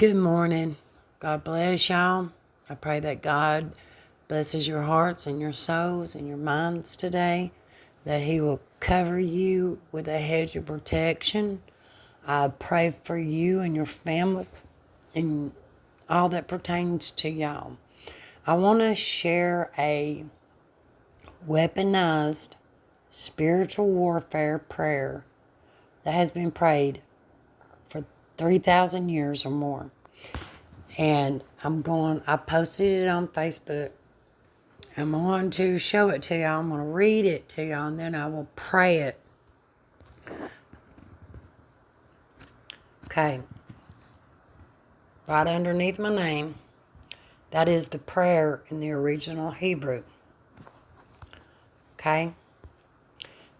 Good morning. God bless y'all. I pray that God blesses your hearts and your souls and your minds today, that He will cover you with a hedge of protection. I pray for you and your family and all that pertains to y'all. I want to share a weaponized spiritual warfare prayer that has been prayed for 3,000 years or more. And I posted it on Facebook. I'm going to show it to y'all. I'm going to read it to y'all, and then I will pray it. Okay. Right underneath my name, that is the prayer in the original Hebrew. Okay.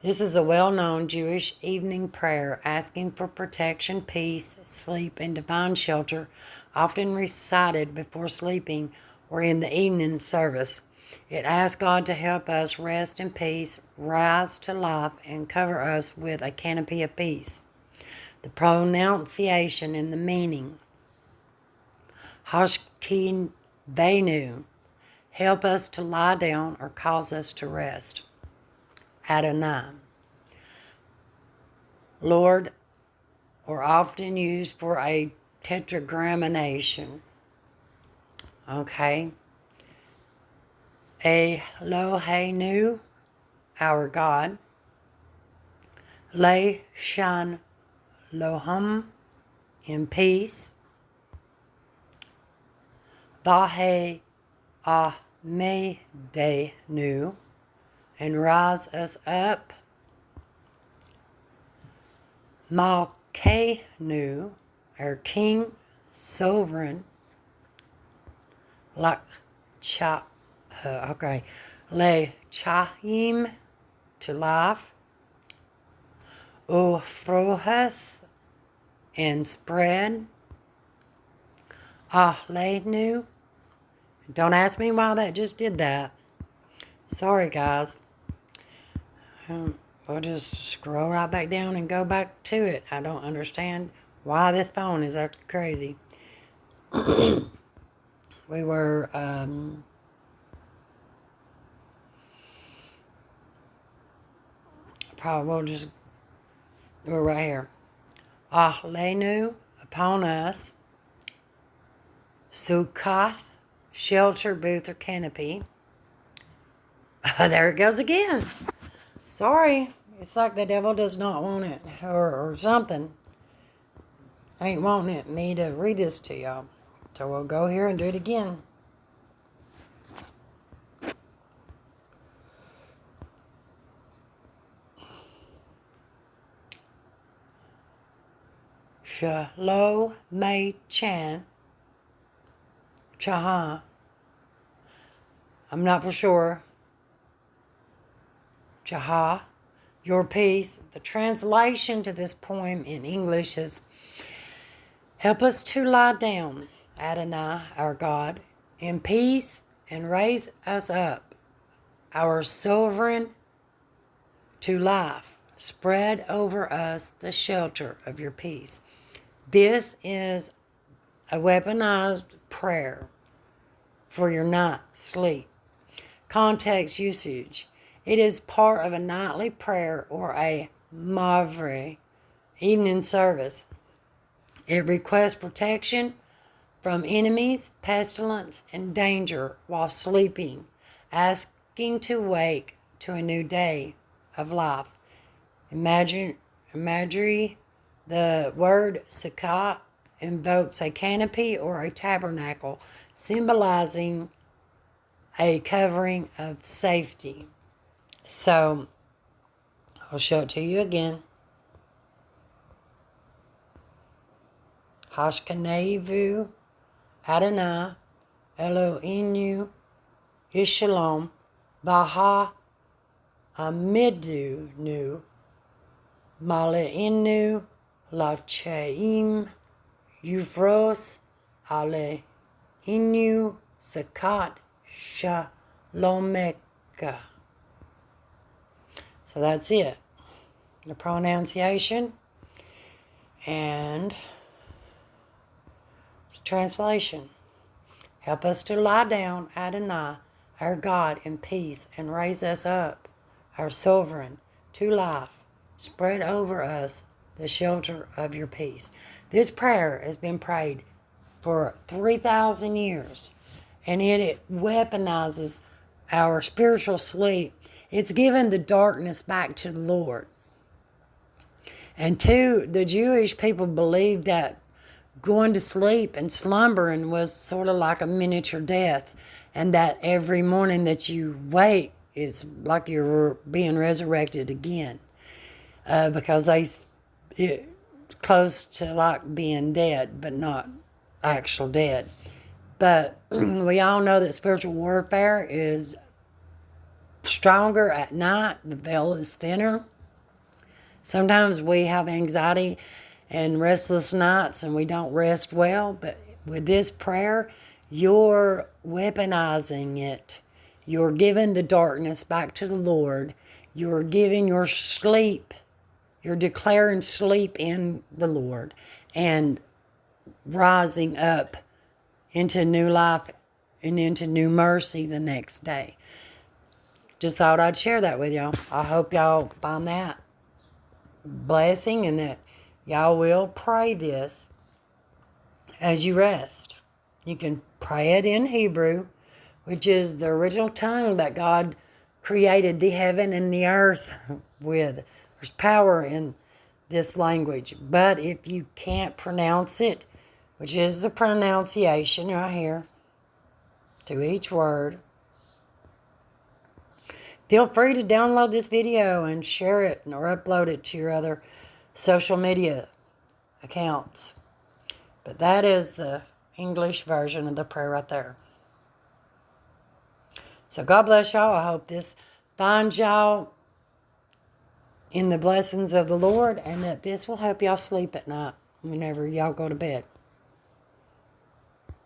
This is a well-known Jewish evening prayer asking for protection, peace, sleep, and divine shelter, often recited before sleeping or in the evening service. It asks God to help us rest in peace, rise to life, and cover us with a canopy of peace. The pronunciation and the meaning. Hash-kee-VAY-noo, help us to lie down or cause us to rest. Adonai, Lord, or often used for a tetragrammaton. Okay. Eh-loh-HAY-noo, our God. Leh-shah-LOHM, in peace. Ve-hah-ah-mee-DAY-noo, and rise us up. Mal-KAY-noo, our King, sovereign. Leh-CHY-yeem, to life. Oo-FROHS, and spread. Ah-LAY-noo. Don't ask me why that just did that. Sorry, guys. We'll just scroll right back down and go back to it. I don't understand why this phone is acting crazy. We were, we're right here. Ah-LAY-noo, upon us. Sukat, shelter, booth, or canopy. There it goes again. Sorry. It's like the devil does not want it, or something. Ain't wanting me to read this to y'all. So we'll go here and do it again. Shalom-may-chan. Chaha. I'm not for sure. Chaha. Your peace. The translation to this poem in English is, help us to lie down, Adonai, our God, in peace, and raise us up, our sovereign, to life. Spread over us the shelter of your peace. This is a weaponized prayer for your night sleep. Context usage. It is part of a nightly prayer or a mavre, evening service. It requests protection from enemies, pestilence, and danger while sleeping, asking to wake to a new day of life. Imagery, the word sukat invokes a canopy or a tabernacle, symbolizing a covering of safety. So, I'll show it to you again. Hashkiveinu, Adonai, Eloheinu, Shalom, Ve-hah-ah-mee-DAY-noo, malleinu, Leh-CHY-yeem, Ufros, Aleinu, sukat, Shalom. So that's it. The pronunciation. And Translation. Help us to lie down, Adonai, our God, in peace, and raise us up, our sovereign, to life. Spread over us the shelter of your peace. This prayer has been prayed for 3,000 years, and it weaponizes our spiritual sleep. It's given the darkness back to the Lord. And two, the Jewish people believed that going to sleep and slumbering was sort of like a miniature death, and that every morning that you wake is like you're being resurrected again, because it's close to like being dead, but not actual dead. But we all know that spiritual warfare is stronger at night. The veil is thinner. Sometimes we have anxiety and restless nights and we don't rest well, but with this prayer, you're weaponizing it. You're giving the darkness back to the Lord. You're giving your sleep. You're declaring sleep in the Lord and rising up into new life and into new mercy the next day. Just thought I'd share that with y'all. I hope y'all find that blessing and that y'all will pray this as you rest. You can pray it in Hebrew, which is the original tongue that God created the heaven and the earth with. There's power in this language. But if you can't pronounce it, which is the pronunciation right here to each word, feel free to download this video and share it or upload it to your other social media accounts. But that is the English version of the prayer right there. So God bless y'all. I hope this finds y'all in the blessings of the Lord, and that this will help y'all sleep at night whenever y'all go to bed.